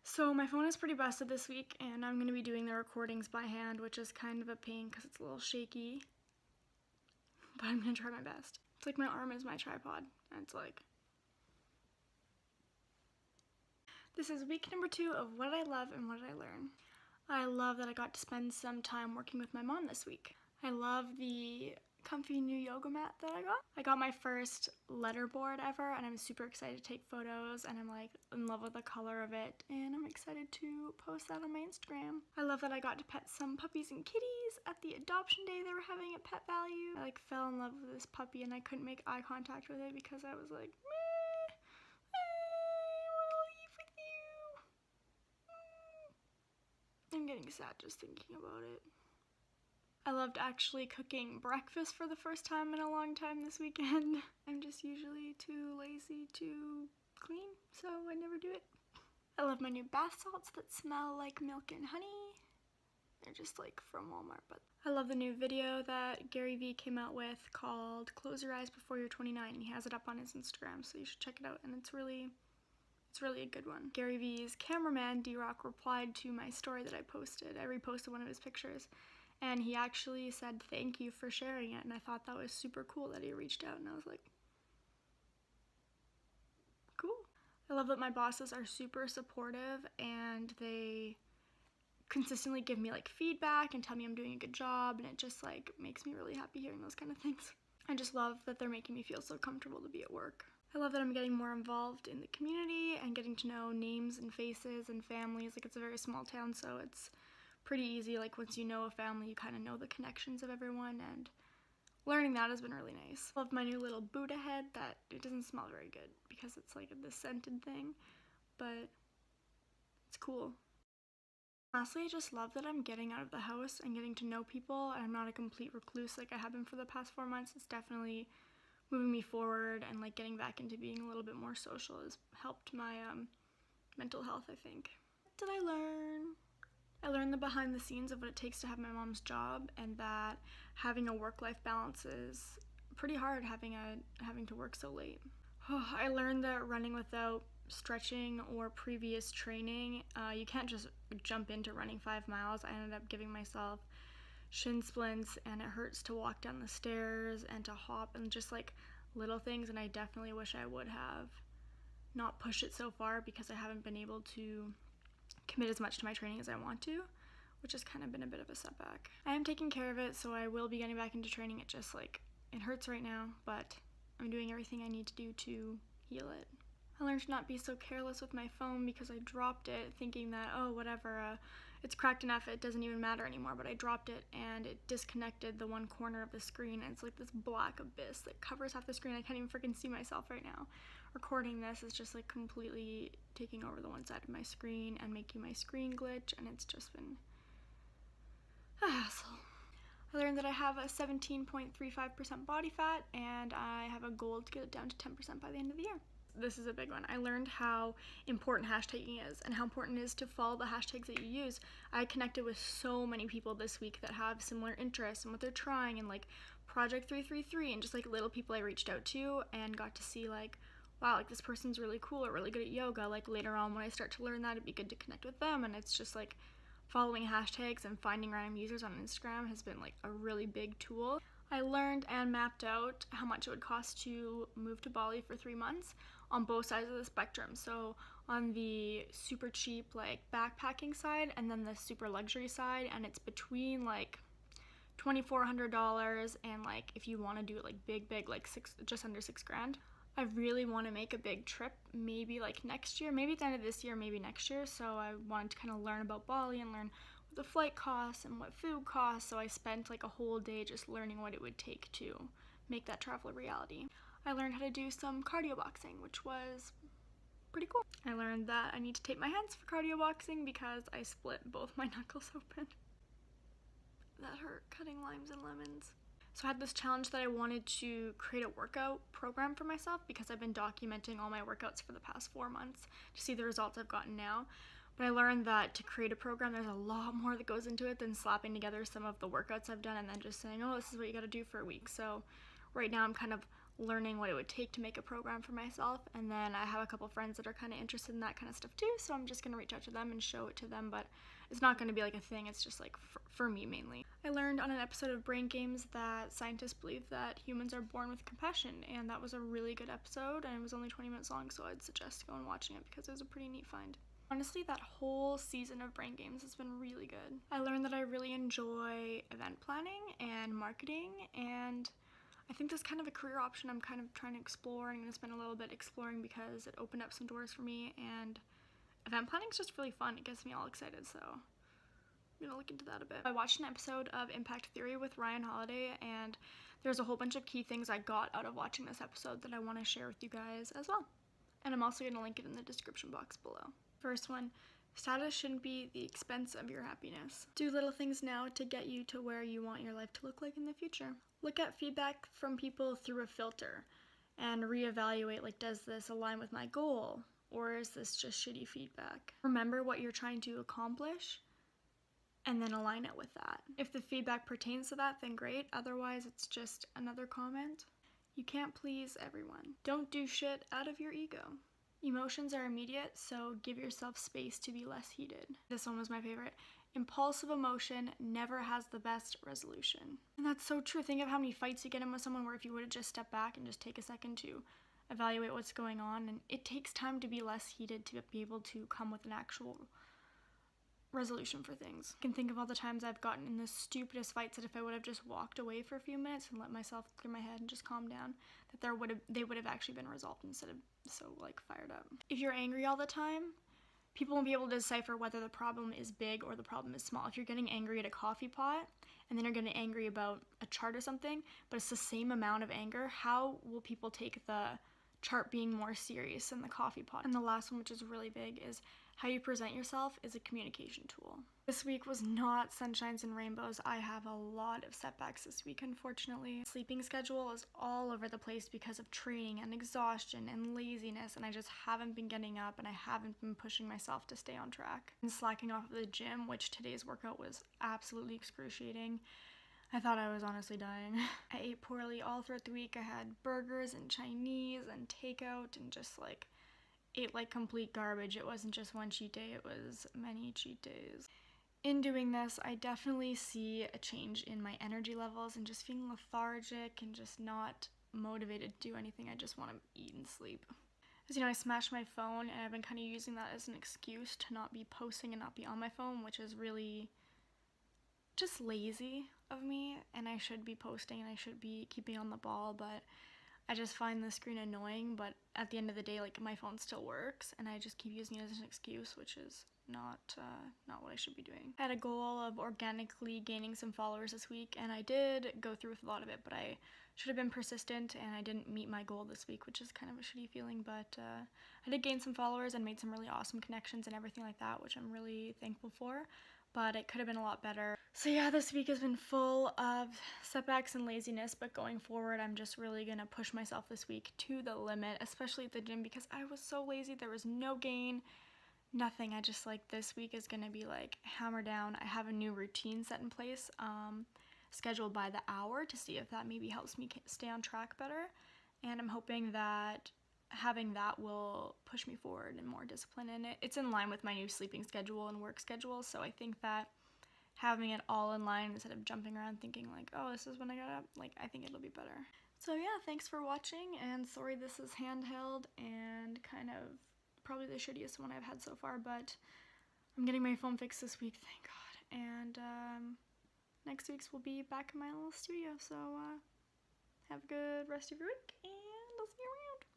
So my phone is pretty busted this week, and I'm going to be doing the recordings by hand, which is kind of a pain because it's a little shaky, but I'm going to try my best. It's like my arm is my tripod, and it's like... This is week number 2 of what I love and what I learn. I love that I got to spend some time working with my mom this week. I love the comfy new yoga mat that I got. I got my first letterboard ever, and I'm super excited to take photos, and I'm like in love with the color of it, and I'm excited to post that on my Instagram. I love that I got to pet some puppies and kitties at the adoption day they were having at Pet Value. I like fell in love with this puppy, and I couldn't make eye contact with it because I was like, meh, I wanna leave with you. I'm getting sad just thinking about it. I loved actually cooking breakfast for the first time in a long time this weekend. I'm just usually too lazy to clean, so I never do it. I love my new bath salts that smell like milk and honey. They're just like from Walmart, but I love the new video that Gary Vee came out with called Close Your Eyes Before You're 29, and he has it up on his Instagram, so you should check it out, and it's really a good one. Gary Vee's cameraman, D-Rock, replied to my story that I posted. I reposted one of his pictures, and he actually said thank you for sharing it, and I thought that was super cool that he reached out, and I was like, cool. I love that my bosses are super supportive, and they consistently give me like feedback and tell me I'm doing a good job, and it just like makes me really happy hearing those kind of things. I just love that they're making me feel so comfortable to be at work. I love that I'm getting more involved in the community and getting to know names and faces and families. Like, it's a very small town, so it's pretty easy. Like, once you know a family, you kind of know the connections of everyone, and learning that has been really nice. I love my new little Buddha head that it doesn't smell very good because it's like this scented thing, but it's cool. Lastly, I just love that I'm getting out of the house and getting to know people, and I'm not a complete recluse like I have been for the past 4 months. It's definitely moving me forward, and like getting back into being a little bit more social has helped my mental health, I think. What did I learn? I learned the behind the scenes of what it takes to have my mom's job, and that having a work-life balance is pretty hard, having to work so late. I learned that running without stretching or previous training, you can't just jump into running 5 miles. I ended up giving myself shin splints, and it hurts to walk down the stairs and to hop and just like little things, and I definitely wish I would have not pushed it so far because I haven't been able to commit as much to my training as I want to, which has kind of been a bit of a setback. I am taking care of it, so I will be getting back into training. It just like, it hurts right now, but I'm doing everything I need to do to heal it. I learned to not be so careless with my phone because I dropped it thinking that, oh, whatever, it's cracked enough, it doesn't even matter anymore, but I dropped it and it disconnected the one corner of the screen, and it's like this black abyss that covers half the screen. I can't even freaking see myself right now. Recording this is just like completely taking over the one side of my screen and making my screen glitch, and it's just been a hassle. I learned that I have a 17.35% body fat, and I have a goal to get it down to 10% by the end of the year. This is a big one. I learned how important hashtagging is and how important it is to follow the hashtags that you use. I connected with so many people this week that have similar interests and what they're trying, and like Project 333, and just like little people I reached out to and got to see like, wow, like this person's really cool or really good at yoga. Like later on when I start to learn that, it'd be good to connect with them, and it's just like following hashtags and finding random users on Instagram has been like a really big tool. I learned and mapped out how much it would cost to move to Bali for 3 months on both sides of the spectrum. So on the super cheap like backpacking side, and then the super luxury side, and it's between like $2,400 and like if you want to do it like big like just under $6,000. I really want to make a big trip, maybe like next year, maybe at the end of this year, maybe next year. So I wanted to kind of learn about Bali and learn what the flight costs and what food costs. So I spent like a whole day just learning what it would take to make that travel a reality. I learned how to do some cardio boxing, which was pretty cool. I learned that I need to tape my hands for cardio boxing because I split both my knuckles open. That hurt, cutting limes and lemons. So I had this challenge that I wanted to create a workout program for myself because I've been documenting all my workouts for the past 4 months to see the results I've gotten now. But I learned that to create a program, there's a lot more that goes into it than slapping together some of the workouts I've done and then just saying, oh, this is what you gotta do for a week. So right now I'm kind of learning what it would take to make a program for myself. And then I have a couple friends that are kind of interested in that kind of stuff too, so I'm just going to reach out to them and show it to them, but it's not going to be like a thing, it's just like for me mainly. I learned on an episode of Brain Games that scientists believe that humans are born with compassion, and that was a really good episode, and it was only 20 minutes long, so I'd suggest going watching it because it was a pretty neat find. Honestly, that whole season of Brain Games has been really good. I learned that I really enjoy event planning and marketing, and I think that's kind of a career option I'm kind of trying to explore. I'm going to spend a little bit exploring because it opened up some doors for me, and event planning is just really fun. It gets me all excited, so I'm going to look into that a bit. I watched an episode of Impact Theory with Ryan Holiday, and there's a whole bunch of key things I got out of watching this episode that I want to share with you guys as well. And I'm also going to link it in the description box below. First one, status shouldn't be the expense of your happiness. Do little things now to get you to where you want your life to look like in the future. Look at feedback from people through a filter and reevaluate, like, does this align with my goal, or is this just shitty feedback? Remember what you're trying to accomplish and then align it with that. If the feedback pertains to that, then great. Otherwise, it's just another comment. You can't please everyone. Don't do shit out of your ego. Emotions are immediate, so give yourself space to be less heated. This one was my favorite. Impulsive emotion never has the best resolution. And that's so true. Think of how many fights you get in with someone where if you would have just stepped back and just take a second to evaluate what's going on, and it takes time to be less heated to be able to come with an actual resolution for things. I can think of all the times I've gotten in the stupidest fights that if I would have just walked away for a few minutes and let myself clear my head and just calm down, that they would have actually been resolved instead of so like fired up. If you're angry all the time, people won't be able to decipher whether the problem is big or the problem is small. If you're getting angry at a coffee pot and then you're getting angry about a chart or something, but it's the same amount of anger, how will people take the chart being more serious than the coffee pot? And the last one, which is really big, is how you present yourself is a communication tool. This week was not sunshines and rainbows. I have a lot of setbacks this week, unfortunately. Sleeping schedule is all over the place because of training and exhaustion and laziness, and I just haven't been getting up and I haven't been pushing myself to stay on track. And slacking off of the gym, which today's workout was absolutely excruciating. I thought I was honestly dying. I ate poorly all throughout the week. I had burgers and Chinese and takeout and just like ate like complete garbage. It wasn't just one cheat day, it was many cheat days. In doing this, I definitely see a change in my energy levels and just feeling lethargic and just not motivated to do anything. I just want to eat and sleep. As you know, I smashed my phone and I've been kind of using that as an excuse to not be posting and not be on my phone, which is really just lazy of me, and I should be posting and I should be keeping on the ball, but I just find the screen annoying. But at the end of the day, like, my phone still works and I just keep using it as an excuse, which is not what I should be doing. I had a goal of organically gaining some followers this week, and I did go through with a lot of it, but I should have been persistent and I didn't meet my goal this week, which is kind of a shitty feeling. But I did gain some followers and made some really awesome connections and everything like that, which I'm really thankful for, but it could have been a lot better. So yeah, this week has been full of setbacks and laziness, but going forward, I'm just really gonna push myself this week to the limit, especially at the gym, because I was so lazy. There was no gain, nothing. I just, like, this week is gonna be like hammer down. I have a new routine set in place, scheduled by the hour, to see if that maybe helps me stay on track better, and I'm hoping that having that will push me forward and more discipline in it. It's in line with my new sleeping schedule and work schedule, so I think that having it all in line instead of jumping around thinking like, oh, this is when I got up, like, I think it'll be better. So yeah, thanks for watching, and sorry this is handheld and kind of probably the shittiest one I've had so far, but I'm getting my phone fixed this week, thank God, and next week's will be back in my little studio, so have a good rest of your week, and I'll see you around.